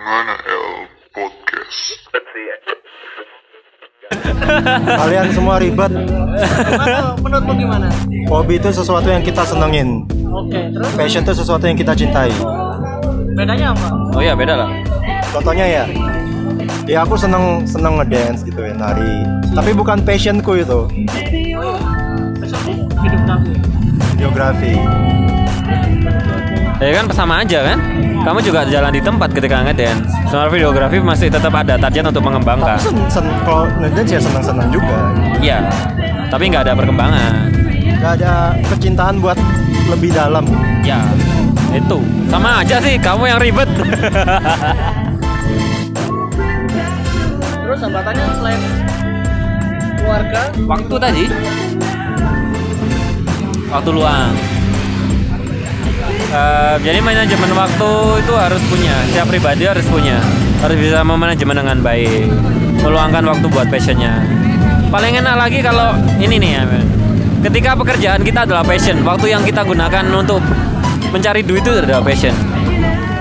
Gimana El Podcast? Kalian semua ribet. Menurutmu gimana? Hobi itu sesuatu yang kita senengin. Oke, terus Passion itu sesuatu yang kita cintai. bedanya apa? Oh iya, beda lah. Contohnya ya aku seneng ngedance gitu ya, nari. Tapi bukan passionku itu. Hidup kamu. Videografi. Ya kan sama aja kan? Kamu juga jalan di tempat ketika ngedance. Sementara videografi masih tetap ada target untuk mengembangkan. Tapi kalau ngedance ya seneng juga. Iya. Tapi nggak ada perkembangan. Gak ada kecintaan buat lebih dalam. Ya, itu sama aja sih. Kamu yang ribet. Terus hambatannya selain keluarga, Waktu tadi. Waktu luang. Jadi manajemen waktu itu harus punya. Setiap pribadi harus punya. Harus bisa memanajemen dengan baik. Meluangkan waktu buat passionnya. Paling enak lagi kalau ini nih ya, men. Ketika pekerjaan kita adalah passion, waktu yang kita gunakan untuk mencari duit itu adalah passion.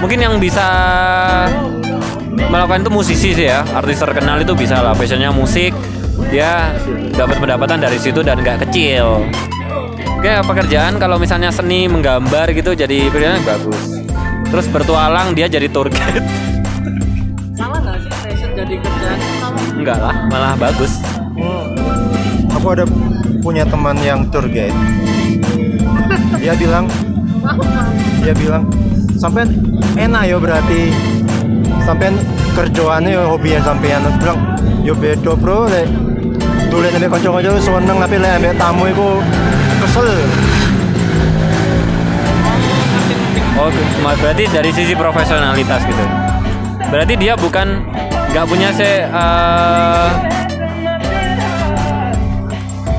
Mungkin yang bisa melakukan itu musisi sih ya. Artis terkenal itu bisa lah, passionnya musik. Dia dapat pendapatan dari situ dan nggak kecil. Oke, pekerjaan kalau misalnya seni menggambar gitu jadi pekerjaan yang bagus. Terus bertualang dia jadi tour guide. sama nggak sih passion jadi kerjaan sama? Enggak lah, malah bagus. Aku ada punya teman yang tour guide. Dia bilang sampai enak ya berarti sampai kerjaannya ya hobinya sampean. Terus bilang yo beda bro lek tulen nek kanca-kanca seneng tapi lek ambek tamu iku kesel. Oh, berarti dari sisi profesionalitas gitu. Berarti dia bukan nggak punya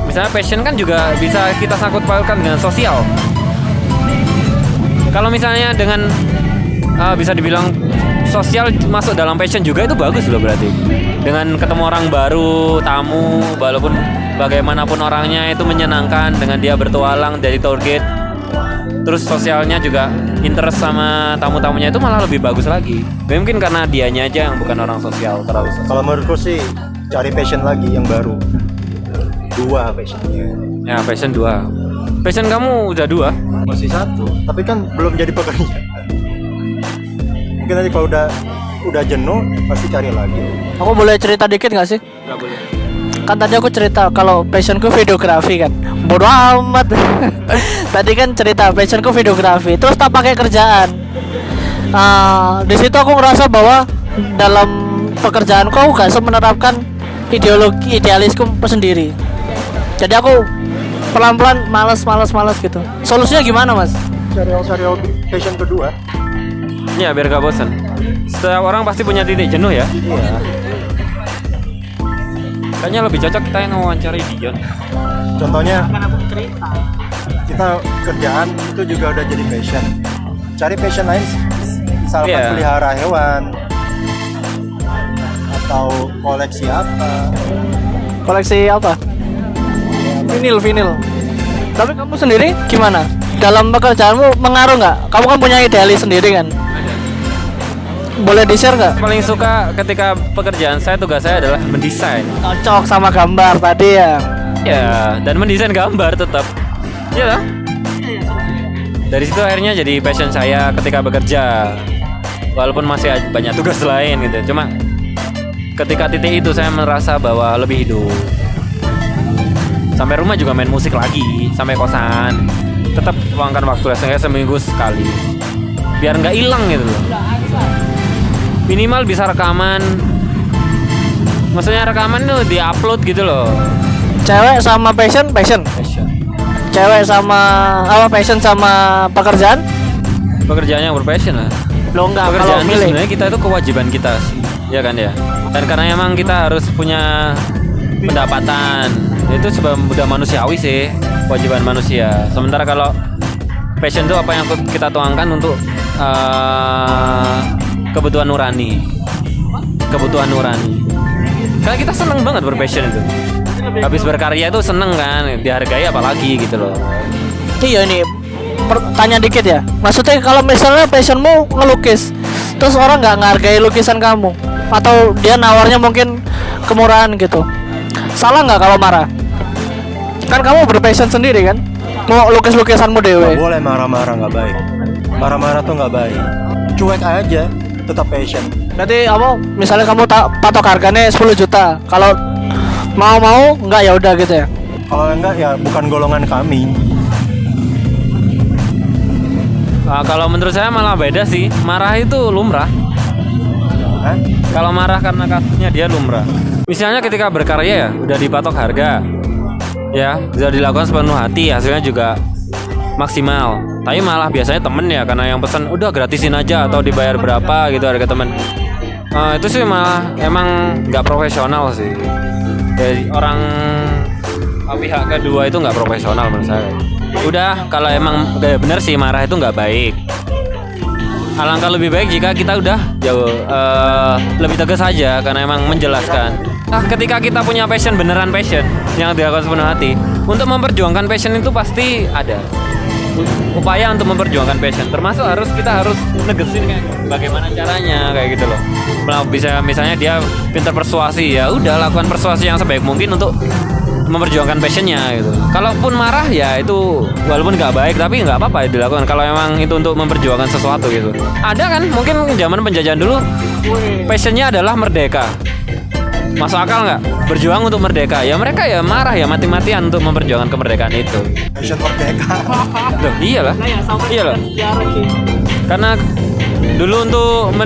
misalnya passion kan juga bisa kita sangkut pautkan dengan sosial. Kalau misalnya dengan bisa dibilang sosial masuk dalam passion juga itu bagus loh berarti. Dengan ketemu orang baru, tamu, walaupun bagaimanapun orangnya itu menyenangkan dengan dia bertualang dari tour guide. Terus sosialnya juga interest sama tamu-tamunya itu malah lebih bagus lagi. Mungkin karena dianya aja yang bukan orang sosial terlalu sosial. Kalau menurutku sih cari passion lagi yang baru. 2 passionnya. Ya, passion 2. Passion kamu udah 2? Masih 1, tapi kan belum jadi pekerja. Mungkin nanti kalau udah jenuh pasti cari lagi. Aku boleh cerita dikit nggak sih? Enggak boleh. Kan tadi aku cerita kalau passionku videografi kan. Bodoh amat. Tadi kan cerita passionku videografi. Terus tak pakai kerjaan. Di situ aku ngerasa bahwa dalam pekerjaanku aku gak menerapkan idealisku sendiri. Jadi aku pelan-pelan malas gitu. Solusinya gimana mas? Cari hobi passion kedua. Ya, biar gak bosan. Setiap orang pasti punya titik jenuh ya. Iya. Kayaknya lebih cocok kita yang mewawancari Dion. Contohnya Kan aku cerita. kita kerjaan itu juga udah jadi passion. Cari passion lain, misalkan Iya. pelihara hewan atau koleksi apa. Koleksi apa? Vinil. Tapi kamu sendiri gimana? Dalam pekerjaanmu mengaruh nggak? Kamu kan punya idealis sendiri kan? Boleh di-share nggak? Paling suka ketika pekerjaan saya, tugas saya adalah mendesain. Cocok sama gambar tadi ya. Ya, dan mendesain gambar tetap. Iya. Dari situ akhirnya jadi passion saya ketika bekerja. Walaupun masih banyak tugas lain gitu. Cuma ketika titik itu saya merasa bahwa lebih hidup. Sampai rumah juga main musik lagi, sampai kosan. Tetap luangkan waktu saya seminggu sekali. Biar nggak hilang gitu loh. Minimal bisa rekaman. Maksudnya rekaman itu di-upload gitu loh. Cewek sama passion. Cewek sama apa passion sama pekerjaan? Pekerjaan yang berpassion lah. Lo enggak kalau Pekerjaan itu milih. sebenarnya kita itu kewajiban kita, ya kan ya. Dan karena emang kita harus punya pendapatan, itu udah manusiawi sih, kewajiban manusia. Sementara kalau passion itu apa yang kita tuangkan untuk kebutuhan nurani. Karena kita seneng banget berpassion itu. Habis berkarya itu seneng kan, dihargai apalagi gitu loh. Iya ini tanya dikit ya. Maksudnya kalau misalnya passionmu ngelukis, terus orang nggak ngargai lukisan kamu, atau dia nawarnya mungkin kemurahan gitu, salah nggak kalau marah? Kan kamu berpassion sendiri kan, mau lukis lukisanmu dewe. Nggak boleh marah-marah, nggak baik. Marah-marah tuh nggak baik. Cuek aja, tetap passion. Berarti apa? Misalnya kamu patok harganya 10 juta, kalau mau nggak ya udah gitu ya. Kalau enggak ya bukan golongan kami. Kalau menurut saya malah beda sih. Marah itu lumrah. Hah? Kalau marah karena kasusnya dia lumrah. Misalnya ketika berkarya ya udah dipatok harga, ya sudah dilakukan sepenuh hati, hasilnya juga maksimal. Tapi malah biasanya temen ya, karena yang pesan udah gratisin aja atau dibayar berapa gitu harga temen. Itu sih malah emang nggak profesional sih. Dari orang pihak kedua itu nggak profesional menurut saya. Udah, kalau emang bener sih marah itu nggak baik. Alangkah lebih baik jika kita udah jauh lebih tegas aja, karena emang menjelaskan. Ketika kita punya passion, beneran passion yang dilakukan sepenuh hati, untuk memperjuangkan passion itu pasti ada upaya untuk memperjuangkan passion. Termasuk kita harus negesin kayak bagaimana caranya kayak gitu loh. Bisa misalnya dia pintar persuasi, ya udah lakukan persuasi yang sebaik mungkin untuk memperjuangkan passionnya gitu. Kalaupun marah ya itu walaupun nggak baik tapi nggak apa-apa dilakukan kalau emang itu untuk memperjuangkan sesuatu gitu. Ada kan mungkin zaman penjajahan dulu passionnya adalah merdeka. Masuk akal nggak? Berjuang untuk merdeka. Ya mereka ya marah ya mati-matian untuk memperjuangkan kemerdekaan itu. Passion merdeka. Loh, iyalah. Iyalah. Karena dulu untuk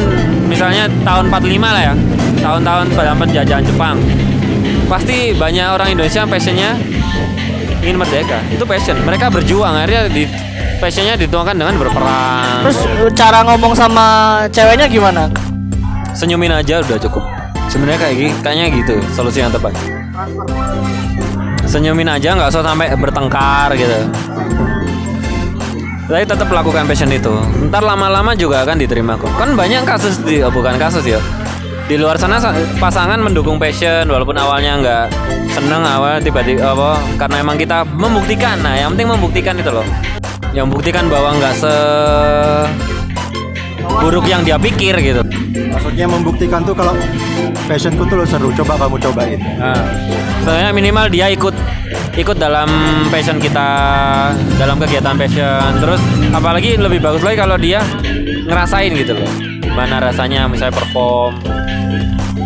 misalnya tahun 45 lah ya. Tahun-tahun pada penjajahan Jepang. Pasti banyak orang Indonesia passionnya ingin merdeka. Itu passion. Mereka berjuang, akhirnya passionnya dituangkan dengan berperang. Terus cara ngomong sama ceweknya gimana? Senyumin aja udah cukup. Sebenarnya kayaknya gitu solusi yang tepat. Senyumin aja, nggak usah sampai bertengkar gitu. Tapi tetap lakukan passion itu. Ntar lama-lama juga akan diterima kok. Kan banyak kasus bukan kasus ya. Di luar sana pasangan mendukung passion walaupun awalnya nggak seneng, awal tiba-tiba karena emang kita membuktikan. Nah yang penting membuktikan itu loh, yang membuktikan bahwa nggak buruk yang dia pikir gitu. Maksudnya membuktikan tuh kalau passionku tuh lo seru, coba kamu cobain. Nah, soalnya minimal dia ikut dalam passion kita, dalam kegiatan passion. Terus apalagi lebih bagus lagi kalau dia ngerasain gitu loh, gimana rasanya misalnya perform.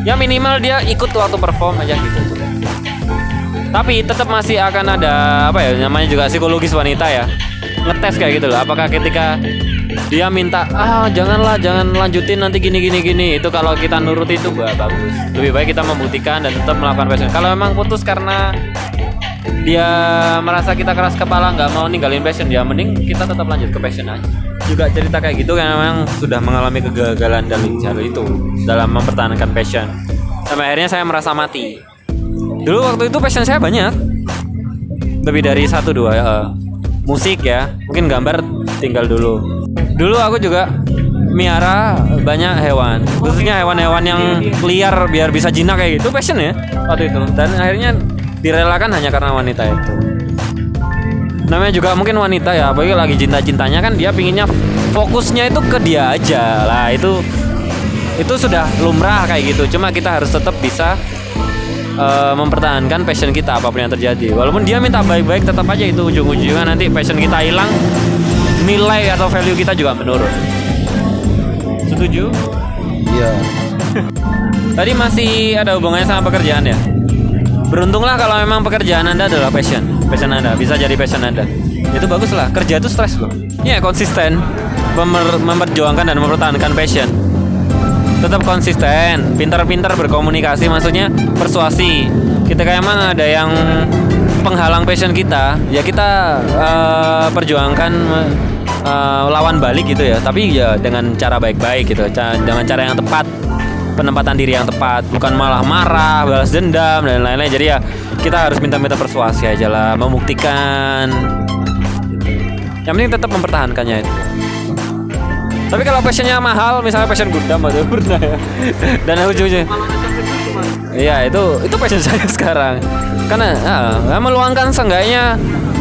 Ya minimal dia ikut waktu perform aja gitu. Tapi tetap masih akan ada namanya juga psikologis wanita ya, ngetes kayak gitu loh. Apakah ketika dia minta jangan lanjutin nanti gini, itu kalau kita nurut itu bagus. Lebih baik kita membuktikan dan tetap melakukan passion. Kalau memang putus karena dia merasa kita keras kepala nggak mau ninggalin passion, ya mending kita tetap lanjut ke passion aja. Juga cerita kayak gitu kan memang sudah mengalami kegagalan dari jalur itu dalam mempertahankan passion. Sampai akhirnya saya merasa mati. Dulu waktu itu passion saya banyak, lebih dari 1-2 musik ya, mungkin gambar tinggal dulu. Dulu aku juga miara banyak hewan, khususnya hewan-hewan yang liar biar bisa jinak kayak gitu, passion ya waktu itu. Dan akhirnya direlakan hanya karena wanita itu. Namanya juga mungkin wanita ya, apalagi lagi cinta-cintanya kan dia pinginnya fokusnya itu ke dia aja lah. Itu sudah lumrah kayak gitu. Cuma kita harus tetap bisa mempertahankan passion kita apapun yang terjadi. Walaupun dia minta baik-baik, tetap aja itu ujung-ujungnya nanti passion kita hilang, nilai atau value kita juga menurun. Setuju? Iya. Tadi masih ada hubungannya sama pekerjaan ya. Beruntunglah kalau memang pekerjaan Anda adalah passion Anda, bisa jadi passion Anda. Itu bagus lah, kerja itu stres loh. Ya konsisten memperjuangkan dan mempertahankan passion. Tetap konsisten, pintar-pintar berkomunikasi, maksudnya persuasi. Ketika emang ada yang penghalang passion kita, ya kita perjuangkan lawan balik gitu ya. Tapi ya dengan cara baik-baik gitu, dengan cara yang tepat, penempatan diri yang tepat, bukan malah marah, balas dendam dan lain-lain. Jadi ya kita harus minta persuasi aja lah, membuktikan. Yang penting tetap mempertahankannya itu. Tapi kalau passionnya mahal, misalnya passion Gundam atau pernah ya, dan ujungnya iya itu passion saya sekarang. Karena meluangkan seenggaknya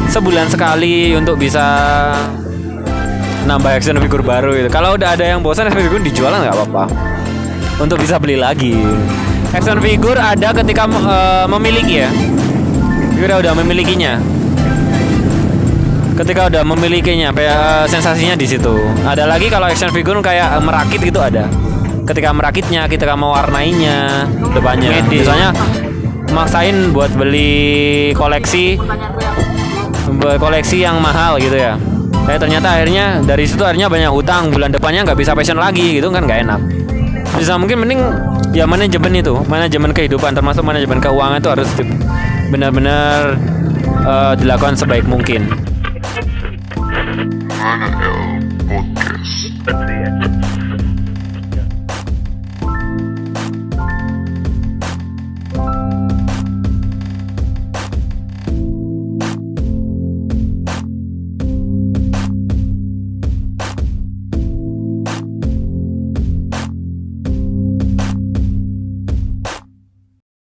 sebulan sekali untuk bisa nambah action figure baru gitu. Kalau udah ada yang bosan action figure dijual nggak apa-apa untuk bisa beli lagi. Action figure ada ketika memiliki ya. Kita udah memilikinya. Ketika udah memilikinya, sensasinya di situ. Ada lagi kalau action figure kayak merakit gitu ada. Ketika merakitnya, ketika mewarnainya, depannya. Misalnya maksain buat beli koleksi yang mahal gitu ya. Ternyata akhirnya dari situ banyak hutang, bulan depannya nggak bisa passion lagi gitu kan, nggak enak. Bisa mungkin mending ya manajemen kehidupan termasuk manajemen keuangan itu harus benar-benar dilakukan sebaik mungkin. Mana El Podcast.